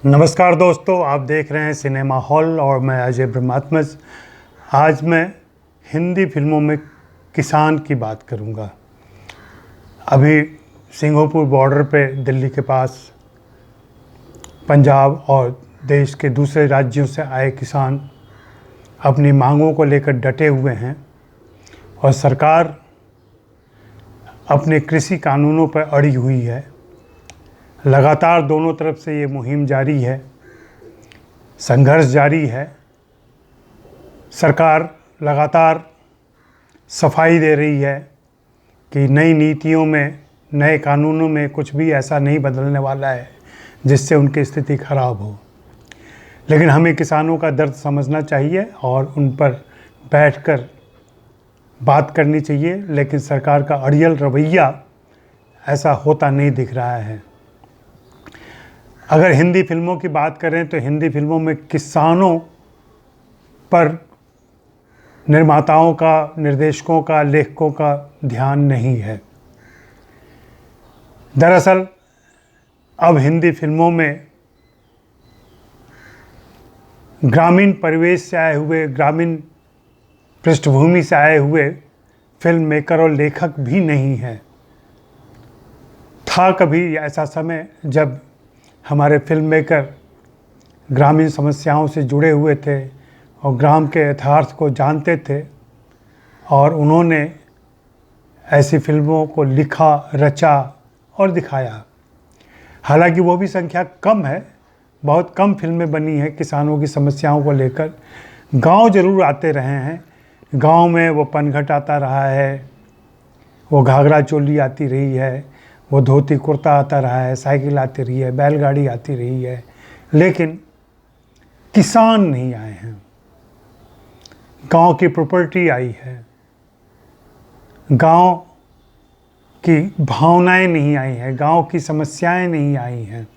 नमस्कार दोस्तों, आप देख रहे हैं सिनेमा हॉल और मैं अजय ब्रह्मात्मज। आज मैं हिंदी फिल्मों में किसान की बात करूंगा। अभी सिंघोपुर बॉर्डर पे दिल्ली के पास पंजाब और देश के दूसरे राज्यों से आए किसान अपनी मांगों को लेकर डटे हुए हैं और सरकार अपने कृषि कानूनों पर अड़ी हुई है। लगातार दोनों तरफ से ये मुहिम जारी है, संघर्ष जारी है। सरकार लगातार सफाई दे रही है कि नई नीतियों में, नए कानूनों में कुछ भी ऐसा नहीं बदलने वाला है जिससे उनकी स्थिति खराब हो। लेकिन हमें किसानों का दर्द समझना चाहिए और उन पर बैठकर बात करनी चाहिए। लेकिन सरकार का अड़ियल रवैया ऐसा होता नहीं दिख रहा है। अगर हिंदी फिल्मों की बात करें तो हिंदी फिल्मों में किसानों पर निर्माताओं का, निर्देशकों का, लेखकों का ध्यान नहीं है। दरअसल अब हिंदी फिल्मों में ग्रामीण परिवेश से आए हुए, ग्रामीण पृष्ठभूमि से आए हुए फिल्म मेकर और लेखक भी नहीं है। था कभी ऐसा समय जब हमारे फिल्म मेकर ग्रामीण समस्याओं से जुड़े हुए थे और ग्राम के यथार्थ को जानते थे और उन्होंने ऐसी फिल्मों को लिखा, रचा और दिखाया। हालांकि वो भी संख्या कम है, बहुत कम फिल्में बनी हैं किसानों की समस्याओं को लेकर। गांव जरूर आते रहे हैं, गांव में वो पनघट आता रहा है, वो घाघरा चोली आती रही है, वो धोती कुर्ता आता रहा है, साइकिल आती रही है, बैलगाड़ी आती रही है, लेकिन किसान नहीं आए हैं। गांव की प्रॉपर्टी आई है, गांव की भावनाएं नहीं आई हैं, गांव की समस्याएं नहीं आई हैं।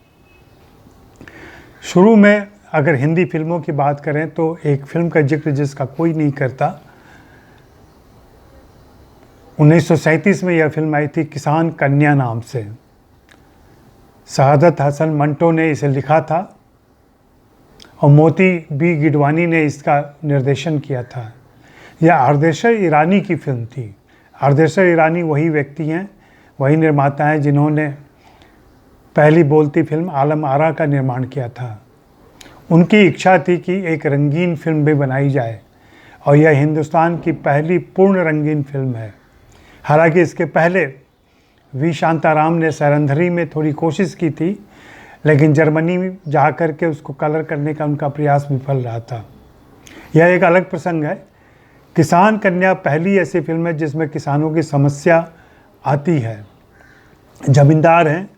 शुरू में अगर हिंदी फिल्मों की बात करें तो एक फिल्म का जिक्र जिसका कोई नहीं करता, 1937 में यह फिल्म आई थी किसान कन्या नाम से। सआदत हसन मंटो ने इसे लिखा था और मोती बी गिडवानी ने इसका निर्देशन किया था। यह आर्देशर ईरानी की फिल्म थी। आर्देशर ईरानी वही व्यक्ति हैं, वही निर्माता हैं जिन्होंने पहली बोलती फिल्म आलम आरा का निर्माण किया था। उनकी इच्छा थी कि एक रंगीन फिल्म भी बनाई जाए और यह हिंदुस्तान की पहली पूर्ण रंगीन फिल्म है। हालांकि इसके पहले वी शांताराम ने सरंधरी में थोड़ी कोशिश की थी, लेकिन जर्मनी में जा कर के उसको कलर करने का उनका प्रयास विफल रहा था। यह एक अलग प्रसंग है। किसान कन्या पहली ऐसी फिल्म है जिसमें किसानों की समस्या आती है। जमींदार हैं,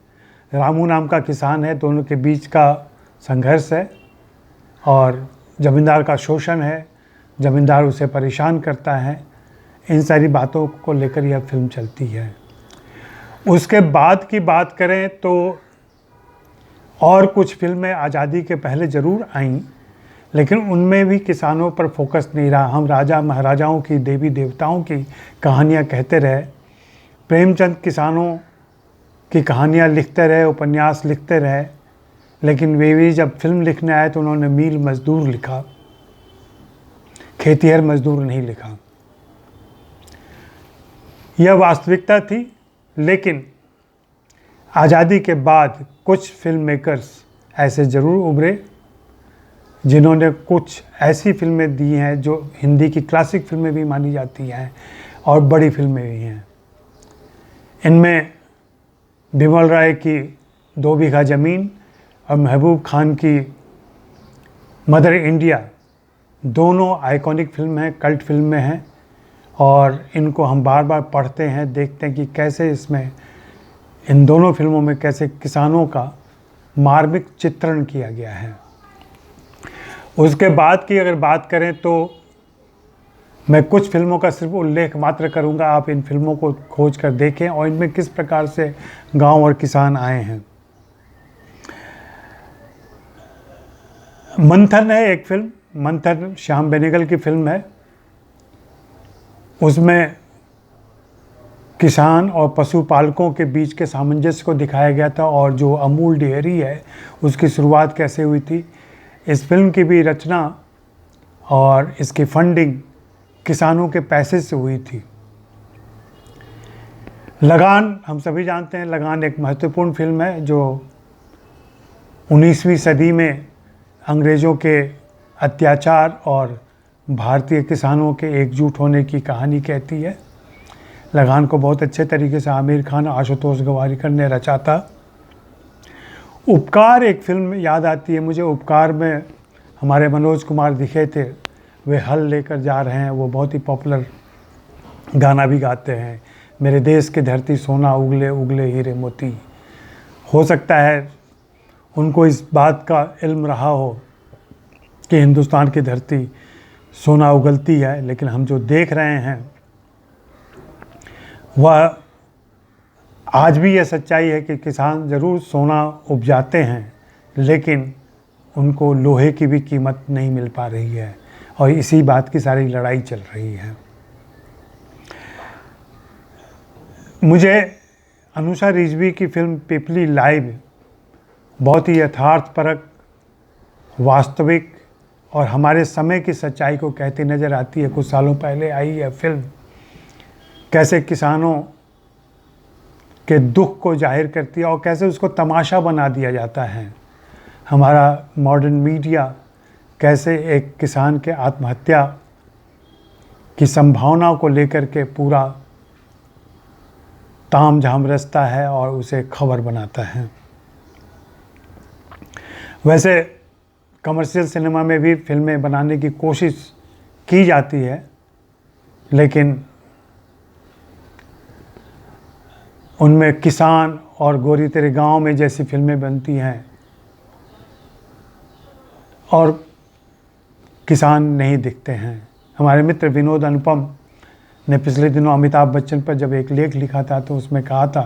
रामू नाम का किसान है, दोनों के बीच का संघर्ष है और जमींदार का शोषण है, जमींदार उसे परेशान करता है। इन सारी बातों को लेकर यह फिल्म चलती है। उसके बाद की बात करें तो और कुछ फिल्में आज़ादी के पहले ज़रूर आईं, लेकिन उनमें भी किसानों पर फोकस नहीं रहा। हम राजा महाराजाओं की, देवी देवताओं की कहानियाँ कहते रहे। प्रेमचंद किसानों की कहानियाँ लिखते रहे, उपन्यास लिखते रहे, लेकिन वे भी जब फिल्म लिखने आए तो उन्होंने मील मजदूर लिखा, खेतिहर मजदूर नहीं लिखा। यह वास्तविकता थी। लेकिन आज़ादी के बाद कुछ फिल्म मेकर्स ऐसे ज़रूर उभरे जिन्होंने कुछ ऐसी फिल्में दी हैं जो हिंदी की क्लासिक फिल्में भी मानी जाती हैं और बड़ी फिल्में भी हैं। इनमें बिमल राय की 2 बीघा ज़मीन और महबूब खान की मदर इंडिया दोनों आइकॉनिक फिल्म हैं, कल्ट फिल्में हैं और इनको हम बार बार पढ़ते हैं, देखते हैं कि कैसे इसमें, इन दोनों फिल्मों में कैसे किसानों का मार्मिक चित्रण किया गया है। उसके बाद की अगर बात करें तो मैं कुछ फिल्मों का सिर्फ उल्लेख मात्र करूंगा। आप इन फिल्मों को खोज कर देखें और इनमें किस प्रकार से गांव और किसान आए हैं। मंथन है एक फिल्म, मंथन श्याम बेनेगल की फिल्म है। उसमें किसान और पशुपालकों के बीच के सामंजस्य को दिखाया गया था, और जो अमूल डेयरी है उसकी शुरुआत कैसे हुई थी। इस फिल्म की भी रचना और इसकी फंडिंग किसानों के पैसे से हुई थी। लगान, हम सभी जानते हैं, लगान एक महत्वपूर्ण फिल्म है जो 19वीं सदी में अंग्रेज़ों के अत्याचार और भारतीय किसानों के एकजुट होने की कहानी कहती है। लगान को बहुत अच्छे तरीके से आमिर खान, आशुतोष गवारीकर ने रचा था। उपकार एक फिल्म याद आती है मुझे। उपकार में हमारे मनोज कुमार दिखे थे, वे हल लेकर जा रहे हैं, वो बहुत ही पॉपुलर गाना भी गाते हैं, मेरे देश की धरती सोना उगले उगले हीरे मोती। हो सकता है उनको इस बात का इल्म रहा हो कि हिंदुस्तान की धरती सोना उगलती है, लेकिन हम जो देख रहे हैं वह आज भी यह सच्चाई है कि किसान ज़रूर सोना उपजाते हैं, लेकिन उनको लोहे की भी कीमत नहीं मिल पा रही है, और इसी बात की सारी लड़ाई चल रही है। मुझे अनुषा रिजवी की फिल्म पिपली लाइव बहुत ही यथार्थपरक, वास्तविक और हमारे समय की सच्चाई को कहती नज़र आती है। कुछ सालों पहले आई यह फिल्म कैसे किसानों के दुख को जाहिर करती है और कैसे उसको तमाशा बना दिया जाता है। हमारा मॉडर्न मीडिया कैसे एक किसान के आत्महत्या की संभावना को लेकर के पूरा ताम झाम रचता है और उसे खबर बनाता है। वैसे कमर्शियल सिनेमा में भी फिल्में बनाने की कोशिश की जाती है, लेकिन उनमें किसान और गोरी तेरे गांव में जैसी फिल्में बनती हैं और किसान नहीं दिखते हैं। हमारे मित्र विनोद अनुपम ने पिछले दिनों अमिताभ बच्चन पर जब एक लेख लिखा था तो उसमें कहा था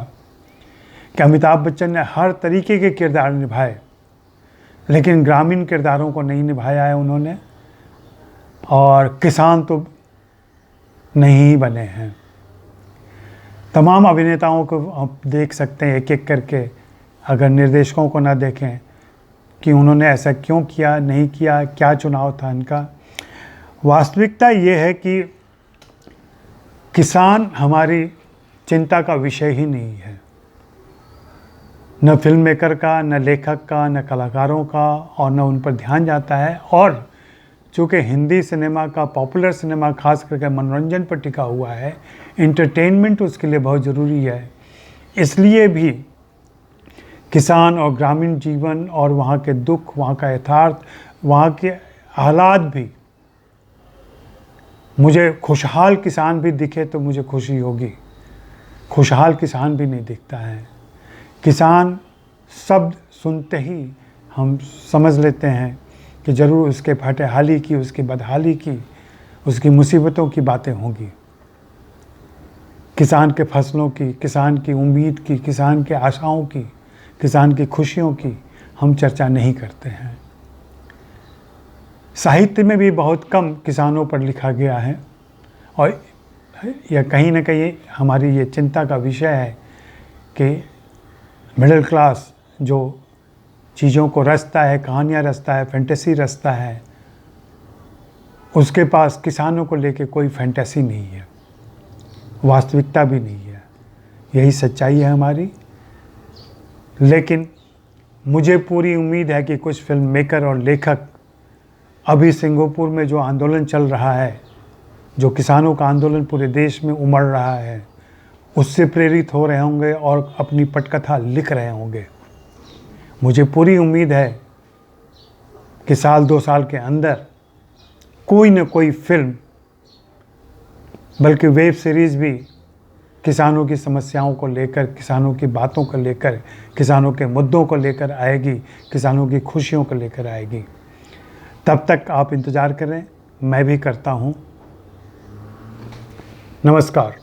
कि अमिताभ बच्चन ने हर तरीके के किरदार निभाए, लेकिन ग्रामीण किरदारों को नहीं निभाया है उन्होंने, और किसान तो नहीं बने हैं। तमाम अभिनेताओं को आप देख सकते हैं एक एक करके, अगर निर्देशकों को ना देखें कि उन्होंने ऐसा क्यों किया, नहीं किया, क्या चुनाव था इनका। वास्तविकता ये है कि किसान हमारी चिंता का विषय ही नहीं है, न फिल्म मेकर का, न लेखक का, न कलाकारों का, और न उन पर ध्यान जाता है। और चूँकि हिंदी सिनेमा का, पॉपुलर सिनेमा खास करके मनोरंजन पर टिका हुआ है, एंटरटेनमेंट उसके लिए बहुत ज़रूरी है, इसलिए भी किसान और ग्रामीण जीवन और वहाँ के दुख, वहाँ का यथार्थ, वहाँ के हालात भी, मुझे खुशहाल किसान भी दिखे तो मुझे खुशी होगी। खुशहाल किसान भी नहीं दिखता है। किसान शब्द सुनते ही हम समझ लेते हैं कि ज़रूर उसके फटेहाली की, उसकी बदहाली की, उसकी मुसीबतों की बातें होंगी। किसान के फसलों की, किसान की उम्मीद की, किसान के आशाओं की, किसान की खुशियों की हम चर्चा नहीं करते हैं। साहित्य में भी बहुत कम किसानों पर लिखा गया है, और यह कहीं ना कहीं हमारी ये चिंता का विषय है कि मिडिल क्लास जो चीज़ों को रचता है, कहानियाँ रचता है, फैंटेसी रचता है, उसके पास किसानों को लेके कोई फैंटेसी नहीं है, वास्तविकता भी नहीं है। यही सच्चाई है हमारी। लेकिन मुझे पूरी उम्मीद है कि कुछ फिल्म मेकर और लेखक अभी सिंगापुर में जो आंदोलन चल रहा है, जो किसानों का आंदोलन पूरे देश में उमड़ रहा है, उससे प्रेरित हो रहे होंगे और अपनी पटकथा लिख रहे होंगे। मुझे पूरी उम्मीद है कि साल 2 साल के अंदर कोई न कोई फिल्म, बल्कि वेब सीरीज़ भी किसानों की समस्याओं को लेकर, किसानों की बातों को लेकर, किसानों के मुद्दों को लेकर आएगी, किसानों की खुशियों को लेकर आएगी। तब तक आप इंतज़ार करें, मैं भी करता हूँ। नमस्कार।